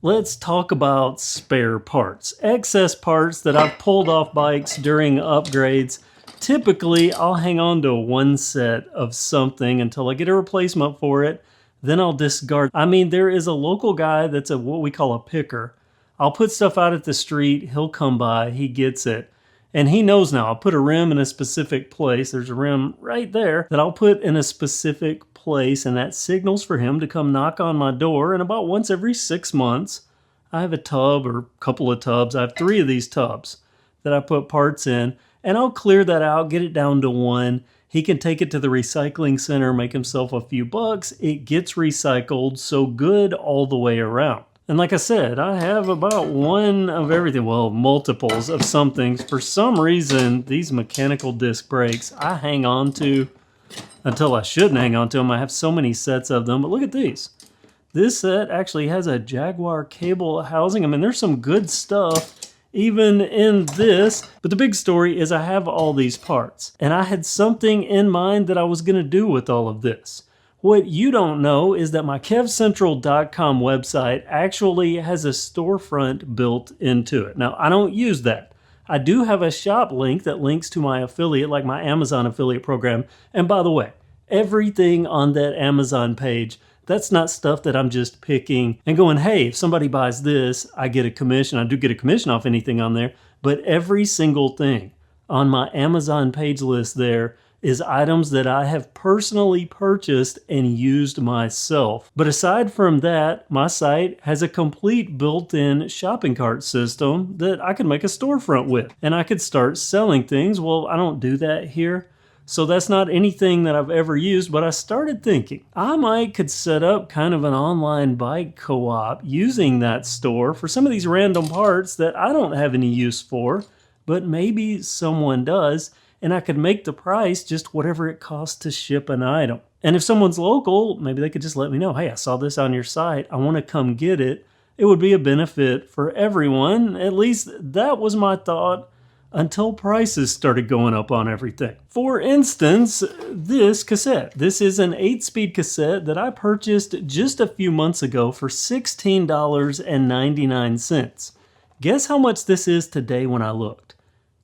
Let's talk about spare parts. Excess parts that I've pulled off bikes during upgrades. Typically, I'll hang on to one set of something until I get a replacement for it. Then I'll discard. I mean, there is a local guy that's what we call a picker. I'll put stuff out at the street. He'll come by. He gets it. And he knows now. I'll put a rim in a specific place. There's a rim right there that I'll put in a specific place, and that signals for him to come knock on my door. And about once every 6 months, I have a tub or a couple of tubs. I have 3 of these tubs that I put parts in, and I'll clear that out, get it down to 1. He can take it to the recycling center, make himself a few bucks. It gets recycled, so good all the way around. And like I said, I have about one of everything, well, multiples of some things. For some reason, these mechanical disc brakes I hang on to until I shouldn't hang on to them. I have so many sets of them, but look at these. This set actually has a Jaguar cable housing. I mean, there's some good stuff even in this. But the big story is I have all these parts, and I had something in mind that I was going to do with all of this. What you don't know is that my KevCentral.com website actually has a storefront built into it. Now, I don't use that. I do have a shop link that links to my affiliate, like my Amazon affiliate program. And by the way, everything on that Amazon page, that's not stuff that I'm just picking and going, hey, if somebody buys this, I get a commission. I do get a commission off anything on there. But every single thing on my Amazon page list there is items that I have personally purchased and used myself. But aside from that, my site has a complete built-in shopping cart system that I could make a storefront with. And I could start selling things. Well, I don't do that here, so that's not anything that I've ever used, but I started thinking I could set up kind of an online bike co-op using that store for some of these random parts that I don't have any use for, but maybe someone does. And I could make the price just whatever it costs to ship an item. And if someone's local, maybe they could just let me know, hey, I saw this on your site. I want to come get it. It would be a benefit for everyone. At least that was my thought until prices started going up on everything. For instance, this cassette. This is an 8-speed cassette that I purchased just a few months ago for $16.99. Guess how much this is today when I looked?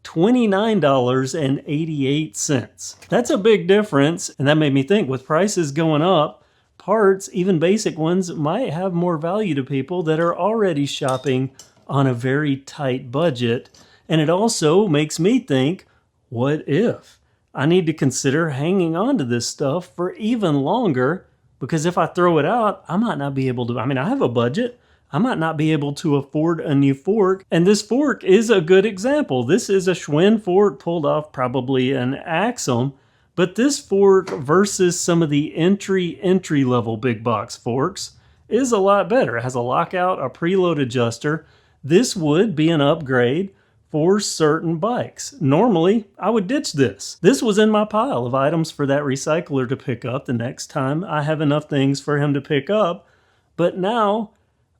$29.88. That's a big difference, and that made me think, with prices going up, parts, even basic ones, might have more value to people that are already shopping on a very tight budget. And it also makes me think, what if? I need to consider hanging on to this stuff for even longer, because if I throw it out, I might not be able to, I have a budget. I might not be able to afford a new fork. And this fork is a good example. This is a Schwinn fork pulled off probably an Axum. But this fork versus some of the entry level big box forks is a lot better. It has a lockout, a preload adjuster. This would be an upgrade for certain bikes. Normally, I would ditch this. This was in my pile of items for that recycler to pick up the next time I have enough things for him to pick up. But now,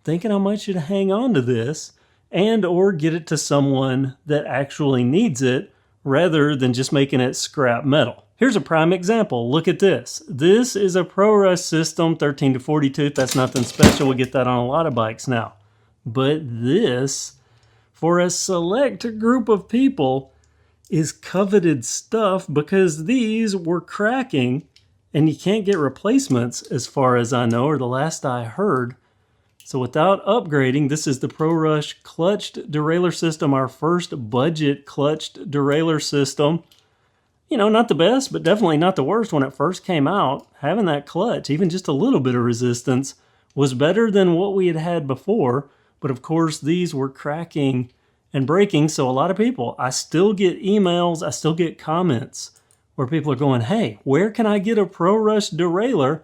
thinking I might should hang on to this and or get it to someone that actually needs it rather than just making it scrap metal. Here's a prime example. Look at this. This is a ProRush system, 13 to 40 tooth. That's nothing special. We get that on a lot of bikes now. But this, for a select group of people, is coveted stuff because these were cracking and you can't get replacements as far as I know, or the last I heard. So without upgrading, this is the ProRush clutched derailleur system, our first budget clutched derailleur system. You know, not the best, but definitely not the worst when it first came out. Having that clutch, even just a little bit of resistance, was better than what we had had before. But of course, these were cracking and breaking, so a lot of people, I still get emails, I still get comments where people are going, hey, where can I get a ProRush derailleur?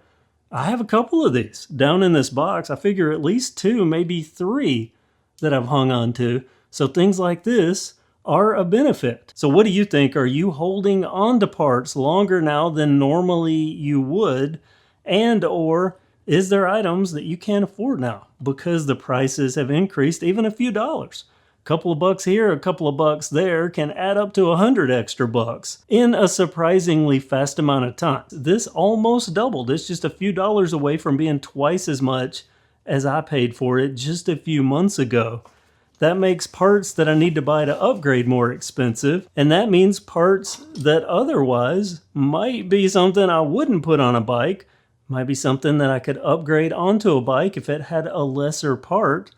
I have a couple of these down in this box. I figure at least 2, maybe 3 that I've hung on to. So things like this are a benefit. So what do you think? Are you holding on to parts longer now than normally you would? And or is there items that you can't afford now because the prices have increased even a few dollars? A couple of bucks here, a couple of bucks there can add up to 100 extra bucks in a surprisingly fast amount of time. This almost doubled. It's just a few dollars away from being twice as much as I paid for it just a few months ago. That makes parts that I need to buy to upgrade more expensive, and that means parts that otherwise might be something I wouldn't put on a bike, might be something that I could upgrade onto a bike if it had a lesser part,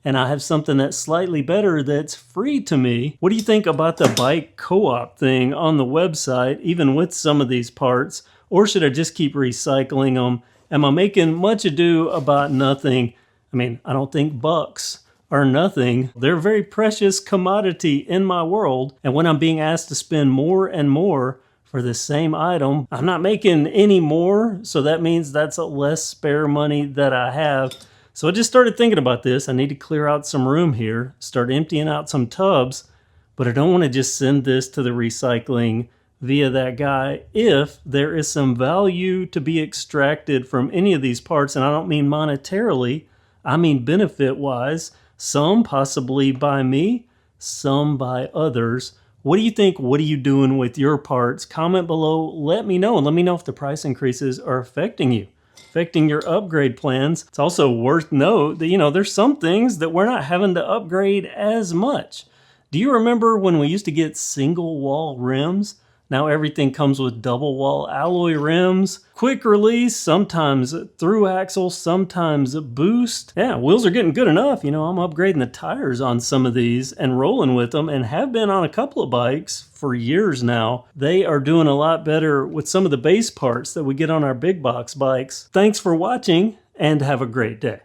and I have something that's slightly better that's free to me. What do you think about the bike co-op thing on the website, even with some of these parts? Or should I just keep recycling them? Am I making much ado about nothing? I mean, I don't think bucks are nothing. They're a very precious commodity in my world. And when I'm being asked to spend more and more for the same item, I'm not making any more. So that means that's less spare money that I have. So I just started thinking about this. I need to clear out some room here, start emptying out some tubs, but I don't want to just send this to the recycling via that guy if there is some value to be extracted from any of these parts. And I don't mean monetarily, I mean benefit-wise. Some possibly by me, some by others. What do you think? What are you doing with your parts? Comment below, let me know, and let me know if the price increases are affecting you, affecting your upgrade plans. It's also worth note that, there's some things that we're not having to upgrade as much. Do you remember when we used to get single wall rims? Now everything comes with double wall alloy rims, quick release, sometimes through axle, sometimes boost. Yeah, wheels are getting good enough. I'm upgrading the tires on some of these and rolling with them, and have been on a couple of bikes for years now. They are doing a lot better with some of the base parts that we get on our big box bikes. Thanks for watching and have a great day.